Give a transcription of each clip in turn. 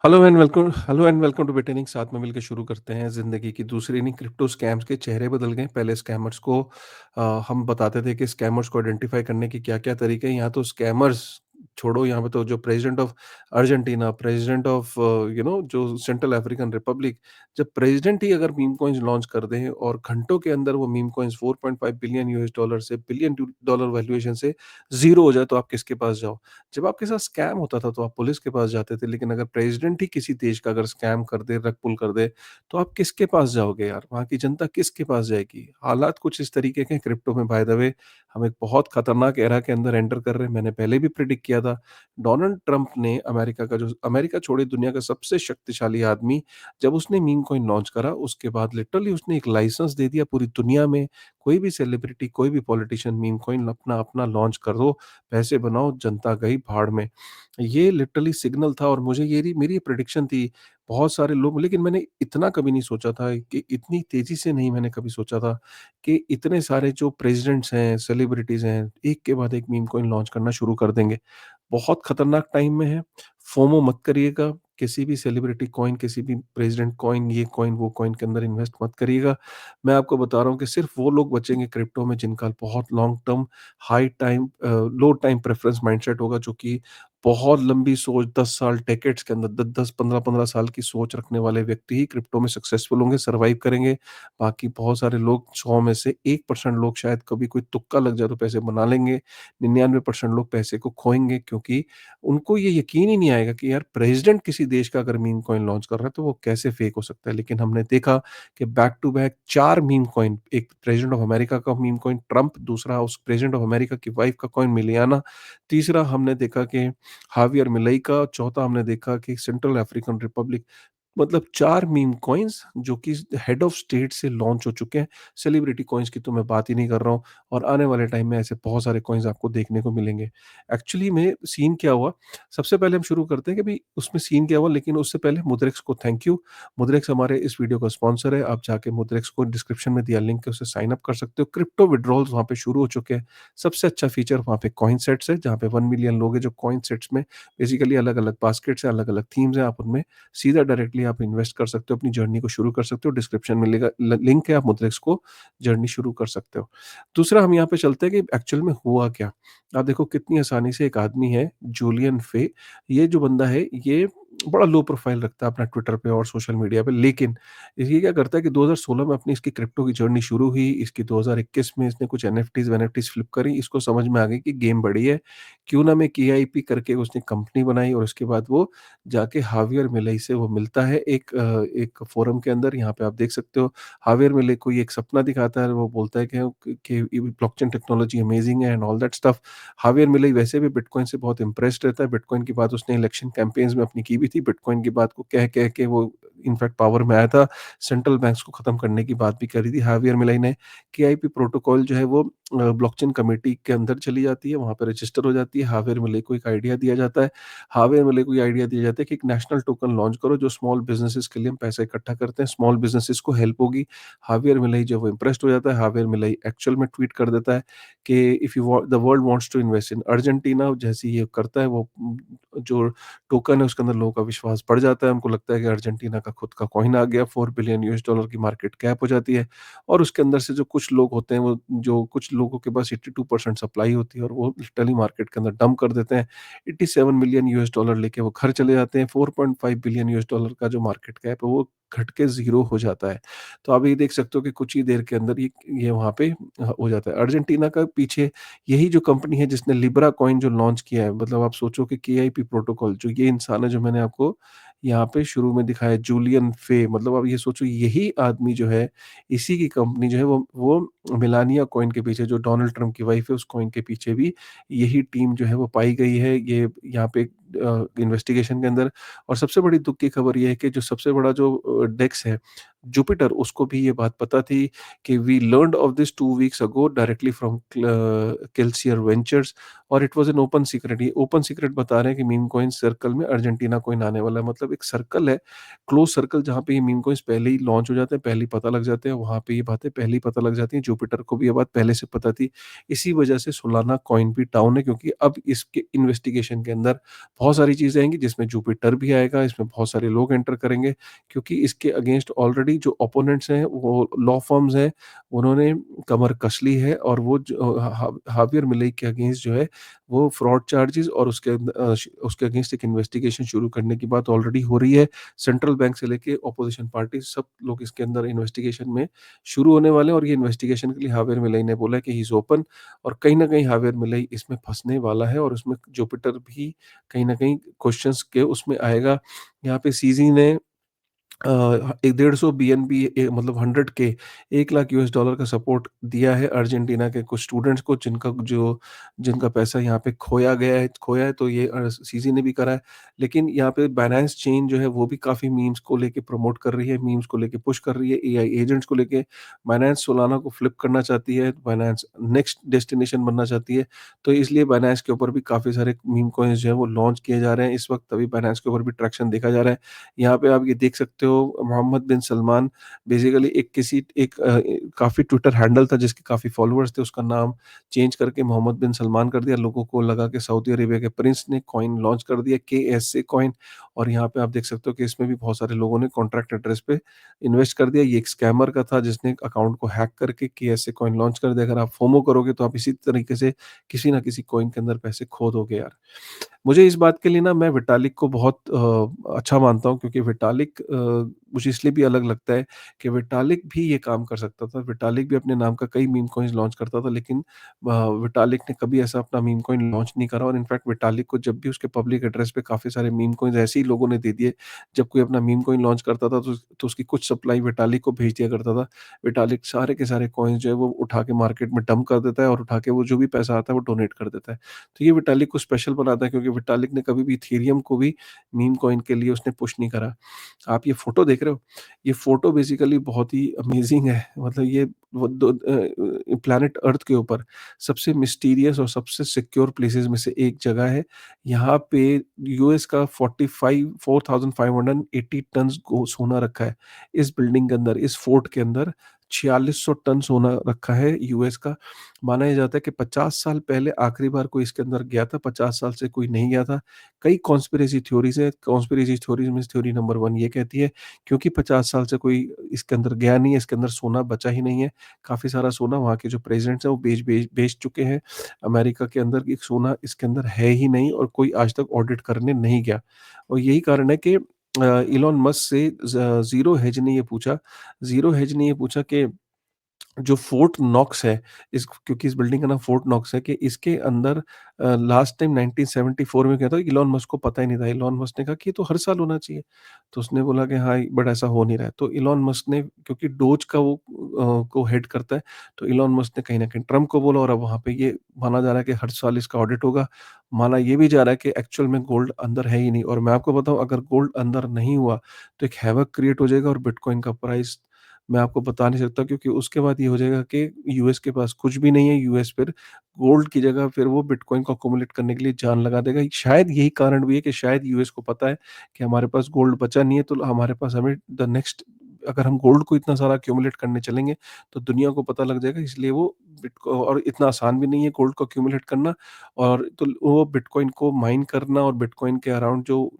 Hello and welcome to बिटेनिंग। साथ में मिलकर शुरू करते हैं ज़िंदगी की दूसरी नहीं। क्रिप्टो स्कैम्स के चेहरे बदल गए। पहले स्कैमर्स को हम बताते थे कि स्कैमर्स को आइडेंटिफाई करने के क्या-क्या तरीके हैं। यहाँ तो स्कैमर्स छोड़ो, यहाँ पे तो जो president of Argentina, president of जो सेंट्रल अफ्रीकन रिपब्लिक, जब प्रेसिडेंट ही अगर मीम कॉइन्स लॉन्च कर दें और घंटों के अंदर वो meme coins 4.5 billion US dollar से बिलियन डॉलर वैल्यूएशन से ज़ीरो हो जाए, तो आप किसके पास जाओ? जब आपके साथ स्कैम होता था तो आप पुलिस के पास जाते थे, लेकिन अगर प्रेसिडेंट ही किसी देश का अगर स्कैम कर दे, रग पुल कर दे, तो आप किसके पास जाओगे यार? वहाँ की जनता किसके पास जाएगी? हालात कुछ इस तरीके के हैं क्रिप्टो में। बाय द वे, हम एक बहुत खतरनाक एरा के अंदर एंटर कर रहे हैं। मैंने पहले भी प्रेडिक्ट किया था। डोनाल्ड ट्रंप ने अमेरिका छोड़िए, दुनिया का सबसे शक्तिशाली आदमी, जब उसने मीम कॉइन लॉन्च करा, उसके बाद लिटरली उसने एक लाइसेंस दे दिया पूरी दुनिया में। कोई भी सेलिब्रिटी, कोई भी पॉलिटिशियन मीम कॉइन अपना लॉन्च कर दो, पैसे बनाओ, जनता गई भाड़ में। ये लिटरली सिग्नल था और मुझे ये मेरी प्रेडिक्शन थी। बहुत सारे लोग, लेकिन मैंने इतना कभी नहीं सोचा था कि इतनी तेज़ी से नहीं मैंने कभी सोचा था कि इतने सारे जो प्रेज़िडेंट्स हैं, सेलिब्रिटीज़ हैं, एक के बाद एक मीम कॉइन लॉन्च करना शुरू कर देंगे। बहुत खतरनाक टाइम में है। फोमो मत करिएगा। किसी भी सेलिब्रिटी कॉइन, किसी भी प्रेज़िडेंट कॉइन, ये कॉइन, वो कॉइन के अंदर इन्वेस्ट मत करिएगा। मैं आपको बता रहा हूँ कि सिर्फ़ वो लोग बचेंगे क्रिप्टो में जिनका बहुत लॉन्ग टर्म, लो टाइम प्रेफरेंस माइंडसेट होगा, जो कि बहुत लंबी सोच, 10 साल, डेकेड्स के अंदर 10-10, 15-15 साल की सोच रखने वाले व्यक्ति ही क्रिप्टो में सक्सेसफुल होंगे, सर्वाइव करेंगे। बाकी बहुत सारे लोग, 100 में से 1% लोग शायद कभी कोई तुक्का लग जाए तो पैसे बना लेंगे। 99% लोग पैसे को खोएँगे, क्योंकि उनको ये यकीन ही नहीं आएगा कि यार प्रेज़िडेंट किसी देश का अगर मीम कॉइन लॉन्च कर रहा है तो वो कैसे फेक हो सकता है। लेकिन हमने देखा कि back to back 4 meme coin, एक प्रेज़िडेंट ऑफ अमेरिका का मीम कॉइन ट्रम्प, दूसरा उस प्रेज़िडेंट ऑफ अमेरिका की वाइफ का कॉइन मिलियाना, तीसरा हमने देखा कि हावियर मिलई का, चौथा हमने देखा कि सेंट्रल अफ्रीकन रिपब्लिक। मतलब 4 मीम कॉइन्स जो कि हेड ऑफ स्टेट से लॉन्च हो चुके हैं। सेलिब्रिटी कॉइन्स की तो मैं बात ही नहीं कर रहा हूँ, और आने वाले टाइम में ऐसे बहुत सारे कॉइन्स आपको देखने को मिलेंगे। एक्चुअली में सीन क्या हुआ, सबसे पहले हम शुरू करते हैं कि भई उसमें सीन क्या हुआ, लेकिन उससे पहले मुद्रेक्स को थैंक यू। मुद्रेक्स हमारे इस वीडियो का स्पॉन्सर है। आप जाके मुद्रेक्स को डिस्क्रिप्शन में दिया लिंक है, उससे साइन अप कर सकते हो। क्रिप्टो विथड्रॉल्स वहाँ पे शुरू हो चुके हैं। सबसे अच्छा फीचर वहाँ पे कॉइन सेट्स है, जहाँ पे 1 मिलियन लोग हैं जो कॉइन सेट्स में बेसिकली अलग-अलग बास्केट्स हैं, अलग-अलग थीम्स हैं, आप उनमें सीधा डायरेक्टली आप इन्वेस्ट कर सकते हो, अपनी जर्नी को शुरू कर सकते हो। डिस्क्रिप्शन में लिंक है, आप मुद्रेक्स को जर्नी शुरू कर सकते हो। दूसरा, हम यहाँ पे चलते हैं कि एक्चुअल में हुआ क्या। आप देखो कितनी आसानी से एक आदमी है, जूलियन फे, ये जो बंदा है, ये बड़ा लो प्रोफाइल रखता है अपना ट्विटर पे और सोशल मीडिया पे, लेकिन ये क्या करता है कि 2016 में अपनी इसकी क्रिप्टो की जर्नी शुरू हुई। इसकी 2021 में इसने कुछ एनएफटीज़ फ्लिप करी। इसको समझ में आ गई कि गेम बड़ी है, क्यों ना मैं केआईपी करके उसने कंपनी बनाई, और उसके बाद वो जाके हावियर मिलई से वो मिलता है एक फोरम के अंदर। यहाँ पे आप देख सकते हो, हावियर मिलई को ये एक सपना दिखाता है। वो बोलता है कि ब्लॉकचेन टेक्नोलॉजी अमेजिंग है एंड ऑल दैट स्टफ। हावियर मिलई वैसे भी बिटकॉइन से बहुत इम्प्रेस्ड रहता है। बिटकॉइन की बात उसने इलेक्शन कैंपेन्स में अपनी की भी थी। बिटकॉइन की बात को कह के वो इनफैक्ट पावर में आया था। सेंट्रल बैंक्स को खत्म करने की बात भी करी थी। हावियर मिलई ने केआईपी प्रोटोकॉल जो है वो ब्लॉकचेन कमेटी के अंदर चली जाती है, वहाँ पे रजिस्टर हो जाती है। हावियर मिलई को एक आइडिया दिया जाता है। हार्डवेयर वाले को ये आइडिया दिया जाता है कि एक नेशनल टोकन लॉन्च करो, जो स्मॉल बिज़नेसेस के लिए हम पैसा इकट्ठा करते हैं, स्मॉल बिज़नेसेस को हेल्प होगी। हार्डवेयर मिलई जो है वो इम्प्रेस्ड हो जाता है। हार्डवेयर मिलई एक्चुअल में ट्वीट कर देता है कि if you want the world wants to invest in Argentina. जैसे ही ये करता है, वो जो टोकन है उसके अंदर लोगों का विश्वास बढ़ जाता है। उनको लगता है कि अर्जेंटीना का खुद का कॉइन आ गया, 4 बिलियन यूएस डॉलर की मार्केट कैप हो जाती है, और उसके अंदर से जो कुछ लोग होते हैं, वो जो कुछ लोगों के पास 82% सप्लाई होती है, और वो लिटरली मार्केट के अंदर डंप कर देते हैं। 87 मिलियन यूएस डॉलर लेके वो घर चले जाते हैं। 4.5 बिलियन यूएस डॉलर का जो मार्केट कैप है, वो घट के ज़ीरो हो जाता है। तो आप ये देख सकते हो कि कुछ ही देर के अंदर ये वहाँ पे हो जाता है। अर्जेंटीना का पीछे यही जो कंपनी है जिसने लिब्रा कॉइन जो लॉन्च किया है, मतलब आप सोचो कि केआईपी प्रोटोकॉल, जो ये इंसान है जो मैंने आपको यहाँ पे शुरू में दिखाया, जूलियन फे, मतलब आप ये सोचो यही आदमी जो है, इसी की कंपनी जो है, वो मेलानिया कॉइन के पीछे, जो डोनाल्ड ट्रम्प की वाइफ है, उस कॉइन के पीछे भी यही टीम जो है वो पाई गई है। ये यहाँ पे इन्वेस्टिगेशन के अंदर। और सबसे बड़ी दुःख की खबर ये है कि जो सबसे बड़ा जो डेक्स है, जुपिटर, उसको भी ये बात पता थी कि we learned of this 2 weeks ago directly from Kelsier ventures, और it was an open secret. ये ओपन सीक्रेट बता रहे हैं कि मीम कॉइन सर्कल में अर्जेंटीना कॉइन आने वाला है। मतलब एक सर्कल है, क्लोज़ सर्कल, जहाँ पे ये मीम कॉइन्स पहले ही लॉन्च हो जाते हैं, पहले ही पता लग जाते हैं, वहाँ पे ये बातें पहले ही पता लग जाती हैं। जुपिटर को भी ये बात पहले से पता थी। इसी वजह से सोलाना कॉइन भी डाउन है, क्योंकि अब इसके इन्वेस्टिगेशन के अंदर बहुत सारी चीज़ें आएँगी जिसमें जुपिटर भी आएगा, इसमें बहुत सारे लोग एंटर करेंगे क्योंकि इसके अगेंस्ट ऑलरेडी जो ओपोनेंट्स हैं, वो लॉ फर्म्स हैं, उन्होंने कमर कस ली है और वो जो हावियर मिलेई के अगेंस्ट जो है, वो फ्रॉड चार्जेस और उसके अगेंस्ट एक इन्वेस्टिगेशन शुरू करने की बात ऑलरेडी हो रही है। सेंट्रल बैंक से लेके ऑपोजिशन पार्टी सब लोग इसके अंदर इन्वेस्टिगेशन में शुरू होने वाले हैं और ये इन्वेस्टिगेशन के लिए हावियर मिलेई ने बोला है कि ही इज़ ओपन और कहीं न कहीं हावियर मिलेई इसमें फँसने वाला है और उसमें जुपिटर भी कहीं न कहीं क्वेश्चंस के उसमें आएगा। यहाँ पे सीज़ी ने एक 150 बीएनबी मतलब 100 के $1,00,000 का सपोर्ट दिया है अर्जेंटीना के कुछ स्टूडेंट्स को जिनका पैसा यहाँ पे खोया है तो ये सीज़ी ने भी करा है। लेकिन यहाँ पे बायनेंस चेन जो है वो भी काफ़ी मीम्स को लेके प्रमोट कर रही है, मीम्स को लेके पुश कर रही है, एआई एजेंट्स को लेके बायनेंस सोलाना को फ्लिप करना चाहती है, बायनेंस नेक्स्ट डेस्टिनेशन बनना चाहती है। तो इसलिए बायनेंस के ऊपर भी काफ़ी सारे मीम कॉइन्स जो है वो लॉन्च किए जा रहे हैं इस वक़्त, तभी बायनेंस के ऊपर भी ट्रैक्शन देखा जा रहा है। यहाँ पे आप ये देख सकते हो मोहम्मद बिन सलमान बेसिकली काफ़ी ट्विटर हैंडल था जिसके काफ़ी फॉलोअर्स थे, उसका नाम चेंज करके मोहम्मद बिन सलमान कर दिया। लोगों को लगा कि सऊदी अरेबिया के प्रिंस ने कॉइन लॉन्च कर दिया केएसए कॉइन और यहाँ पे आप देख सकते हो कि इसमें भी बहुत सारे लोगों ने कॉन्ट्रैक्ट एड्रेस पे इन्वेस्ट कर दिया। ये एक स्कैमर का था जिसने अकाउंट को हैक करके केएसए कॉइन लॉन्च कर दिया। अगर आप फोमो करोगे तो आप इसी तरीके से किसी न किसी कॉइन के अंदर पैसे खो दोगे यार। मुझे इस बात के लिए ना मैं विटालिक को बहुत अच्छा मानता हूँ क्योंकि विटालिक मुझे इसलिए भी अलग लगता है कि विटालिक भी ये काम कर सकता था। विटालिक भी अपने नाम का कई मीम कॉइन्स लॉन्च करता था लेकिन विटालिक ने कभी ऐसा अपना मीम कॉइन लॉन्च नहीं करा और इनफैक्ट विटालिक को जब भी उसके पब्लिक एड्रेस पे काफ़ी सारे मीम कॉइन्स ऐसे ही लोगों ने दे दिए। जब कोई अपना मीम कॉइन लॉन्च करता था तो उसकी कुछ सप्लाई विटालिक को भेज दिया करता था। विटालिक सारे के सारे कॉइन्स जो है वो उठा के मार्केट में डंप कर देता है और उठा के वो जो भी पैसा आता है वो डोनेट कर देता है। तो ये विटालिक को स्पेशल बनाता है क्योंकि विटालिक ने कभी भी इथेरियम को भी मीम कॉइन के लिए उसने पुश नहीं करा। आप ये फ़ोटो देख रहे हो? ये फ़ोटो बेसिकली बहुत ही अमेज़िंग है। मतलब ये वो प्लैनेट अर्थ के ऊपर सबसे मिस्टीरियस और सबसे सिक्योर प्लेसेस में से एक जगह है। यहाँ पे यूएस का 4,580 टन्स गो सोना रखा है। इस बिल्डिंग के अंदर, इस फोर्ट के अंदर 4600 टन सोना रखा है यूएस का। माना ये जाता है कि 50 साल पहले आखिरी बार कोई इसके अंदर गया था, 50 साल से कोई नहीं गया था। कई कॉन्स्पिरेसी थ्योरीज़ हैं, कॉन्स्पिरेसी थ्योरीज़ में से थ्योरी नंबर 1 ये कहती है क्योंकि 50 साल से कोई इसके अंदर गया नहीं है, इसके अंदर सोना बचा ही नहीं है। काफ़ी सारा सोना वहाँ के जो प्रेज़िडेंट्स हैं वो बेच चुके हैं। अमेरिका के अंदर एक सोना इसके अंदर है ही नहीं और कोई आज तक ऑडिट करने नहीं गया। और यही कारण है कि इलॉन मस्क से ज़ीरो हेज ने ये पूछा कि जो फोर्ट नॉक्स है, इस क्योंकि इस बिल्डिंग का नाम फोर्ट नॉक्स है कि इसके अंदर लास्ट टाइम 1974 में क्या था, इलॉन मस्क को पता ही नहीं था। इलॉन मस्क ने कहा कि ये तो हर साल होना चाहिए। तो उसने बोला कि हाँ, बट ऐसा हो नहीं रहा है। तो इलॉन मस्क ने क्योंकि डोज का वो को हेड करता है, तो इलॉन मस्क ने कहीं न कहीं ट्रम्प को बोला और अब वहाँ पे ये माना जा रहा है कि हर साल इसका ऑडिट होगा। माना ये भी जा रहा है कि एक्चुअल में गोल्ड अंदर है ही नहीं और मैं आपको बताऊँ अगर गोल्ड अंदर नहीं हुआ, तो एक हैवक क्रिएट हो जाएगा और बिटकॉइन का प्राइस मैं आपको बता नहीं सकता क्योंकि उसके बाद ये हो जाएगा कि यूएस के पास कुछ भी नहीं है, यूएस फिर गोल्ड की जगह फिर वो बिटकॉइन को अक्यूमुलेट करने के लिए जान लगा देगा। शायद यही कारण भी है कि शायद यूएस को पता है कि हमारे पास गोल्ड बचा नहीं है तो हमारे पास हमें द नेक्स्ट अगर हम गोल्ड को इतना सारा अक्यूमुलेट करने चलेंगे, तो दुनिया को पता लग जाएगा इसलिए वो बिटको और इतना आसान भी नहीं है गोल्ड को अक्यूमुलेट करना और तो वो बिटकॉइन को माइन करना और बिटकॉइन के अराउंड जो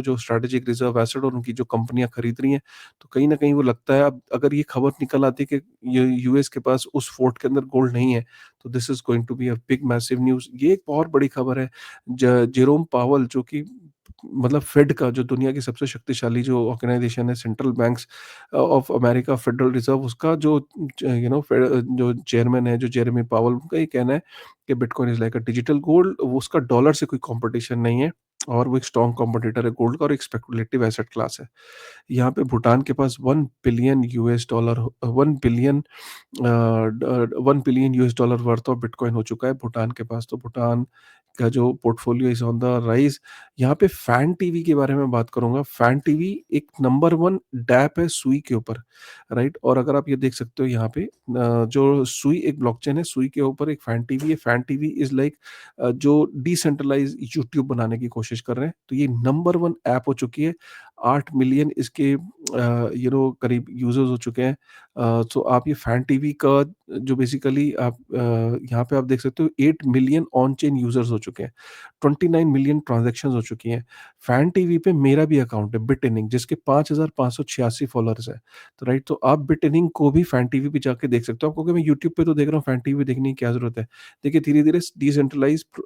जो स्ट्रैटेजिक रिजर्व एसेट और उनकी जो कंपनियाँ खरीद रही हैं, तो कहीं न कहीं वो लगता है अब अगर ये खबर निकल आती है कि यूएस के पास उस फोर्ट के अंदर गोल्ड नहीं है, तो this is going to be a big massive news. ये एक बहुत बड़ी खबर है। जेरोम पावेल जो कि मतलब फेड का जो दुनिया की सबसे शक्तिशाली जो ऑर्गेनाइजेशन है central banks of America federal reserve उसका जो चेयरमैन है जो जेरेमी पावेल उनका ये कहना है कि bitcoin is like a digital gold वो उसका डॉलर से कोई कॉम्पिटिशन नहीं है और वो एक स्ट्रॉन्ग कॉम्पिटिटर है गोल्ड का और एक स्पेकुलेटिव एसेट क्लास है। यहाँ पे भूटान के पास 1 billion US dollar 1 billion 1 billion US dollar worth of bitcoin हो चुका है भूटान के पास। तो भूटान का जो portfolio is on the rise. यहाँ पे फैन टीवी के बारे में बात करूँगा। फैन टीवी एक नंबर 1 डैप है सुई के ऊपर, राइट? और अगर आप ये देख सकते हो यहाँ पे जो सुई एक ब्लॉकचेन है, सुई के ऊपर एक फैन टीवी है। फैन टीवी इज़ लाइक जो डिसेंट्रलाइज़्ड यूट्यूब बनाने की कोशिश कर रहे हैं। तो ये नंबर 1 ऐप हो चुकी है। 8 मिलियन इसके करीब यूज़र्स हो चुके हैं। सो आप ये फैन टीवी का जो बेसिकली आप यहाँ पे आप देख सकते हो 8 मिलियन ऑन चेन यूज़र्स हो चुके हैं। 29 मिलियन ट्रांज़ैक्शंस हो चुकी हैं। फैन टीवी पे मेरा भी अकाउंट है बिट इनिंग जिसके 5,586 फॉलोअर्स हैं। तो राइट, तो आप बिट इनिंग को भी फैन टीवी पे जाके देख सकते हो। आप कहोगे मैं यूट्यूब पे तो देख रहा हूँ, फैन टीवी देखने की क्या ज़रूरत है? देखिए धीरे-धीरे डिसेंट्रलाइज़्ड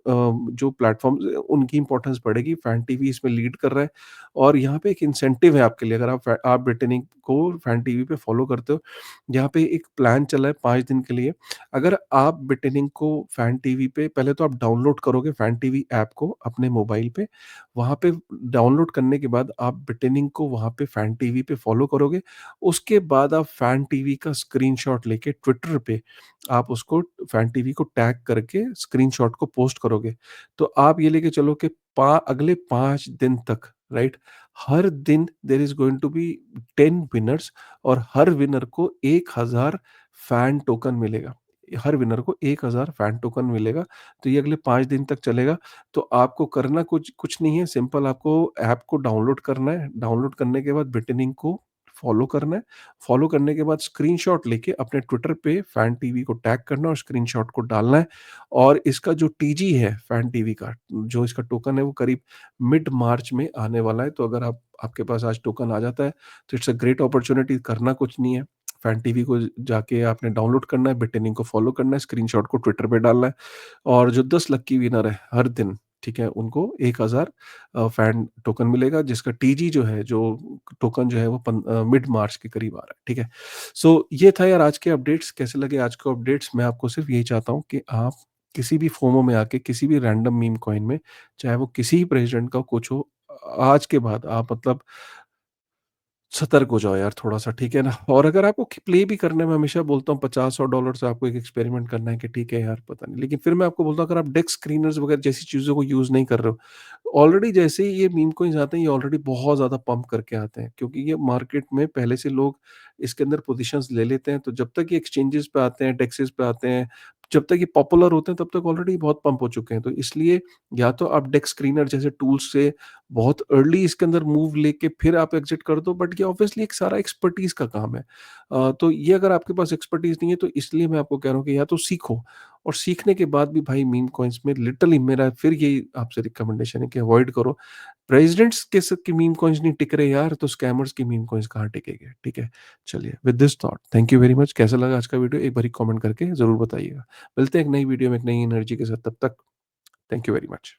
जो प्लेटफ़ॉर्म्स हैं उनकी इम्पोर्टेंस बढ़ेगी। फैन टीवी इसमें लीड कर रहा है और यहाँ पे एक इंसेंटिव है आपके लिए अगर आप बिट इनिंग को फैन टीवी पे फ़ॉलो करते हो। यहाँ पे एक प्लान चला है 5 दिन के लिए। अगर आप बिट इनिंग को फैन टीवी पे पहले तो आप डाउनलोड करोगे फैन टीवी ऐप को अपने मोबाइल पे। वहाँ पे डाउनलोड करने के बाद आप बिट इनिंग को वहाँ पे फैन टीवी पे फ़ॉलो करोगे। उसके बाद आप फैन टीवी का स्क्रीनशॉट लेके ट्विटर पे आप उसको फैन टीवी को टैग करके स्क्रीनशॉट को पोस्ट करोगे। तो आप ये लेके चलो कि अगले 5 दिन तक, राइट? हर दिन there is going to be 10 winners और हर विनर को 1000 फैन टोकन मिलेगा। हर विनर को 1000 फैन टोकन मिलेगा। तो ये अगले 5 दिन तक चलेगा। तो आपको करना कुछ कुछ नहीं है, सिंपल आपको ऐप को डाउनलोड करना है। डाउनलोड करने के बाद बिटनिंग को फॉलो करना है। फॉलो करने के बाद स्क्रीनशॉट लेके अपने ट्विटर पे फैन टीवी को टैग करना है और स्क्रीनशॉट को डालना है। और इसका जो टीजी है फैन टीवी का, जो इसका टोकन है वो करीब मिड मार्च में आने वाला है। तो अगर आपके पास आज टोकन आ जाता है तो इट्स अ ग्रेट अपॉर्च्युनिटी, करना कुछ नहीं है। फैन टीवी को जाके आपने डाउनलोड करना है, बिट को फॉलो करना है, स्क्रीनशॉट को ट्विटर पे डालना है और जो 10 लकी विनर है हर दिन, ठीक है? उनको 1000 फैन टोकन मिलेगा जिसका टीजी जो है, जो टोकन जो है वो मिड मार्च के करीब आ रहा है, ठीक है? सो ये था यार आज के अपडेट्स। कैसे लगे आज के अपडेट्स? मैं आपको सिर्फ यही चाहता हूँ कि आप किसी भी फोमो में आके किसी भी रैंडम मीम कॉइन में, चाहे वो किसी भी प्रेज़िडेंट का कुछ हो, आज के बाद आप मतलब सतर्क हो जाओ यार थोड़ा-सा, ठीक है ना? और अगर आपको प्ले भी करना है, मैं हमेशा बोलता हूँ $50-100 से आपको एक एक्सपेरिमेंट करना है कि ठीक है यार, पता नहीं। लेकिन फिर मैं आपको बोलता हूँ अगर आप डेस्क स्क्रीनर्स वगैरह जैसी चीज़ों को यूज़ नहीं कर रहे हो, ऑलरेडी जैसे ही ये मीम कॉइन्स आते हैं, ये ऑलरेडी बहुत ज़्यादा पंप करके आते हैं क्योंकि ये मार्केट में पहले से लोग इसके अंदर पोज़ीशंस ले लेते हैं। तो जब तक ये एक्सचेंजेस पे आते हैं, डेक्सेस पे आते हैं, जब तक ये पॉपुलर होते हैं, तब तक ऑलरेडी बहुत पंप हो चुके हैं। तो इसलिए या तो आप डेस्क स्क्रीनर जैसे टूल्स से बहुत अर्ली इसके अंदर मूव लेके फिर आप एग्ज़िट कर दो, बट ये ऑब्वियसली एक सारा एक्सपर्टीज़ का काम है। तो ये अगर आपके पास एक्सपर्टीज़ नहीं है तो इसलिए मैं आपको कह रहा हूँ कि या तो सीखो और सीखने के बाद भी भाई मीम कॉइन्स में लिटरली मेरा फिर यही आपसे रिकमेंडेशन है कि अवॉइड करो। प्रेज़िडेंट्स के मीम कॉइन्स नहीं टिक रहे यार, तो स्कैमर्स के मीम कॉइन्स कहाँ टिकेंगे, ठीक है? चलिए with this thought thank you very much. कैसा लगा आज का वीडियो एक बारी कमेंट करके ज़रूर बताइएगा। मिलते हैं एक नई वीडियो में एक नई एनर्जी के साथ, तब तक थैंक यू वेरी मच।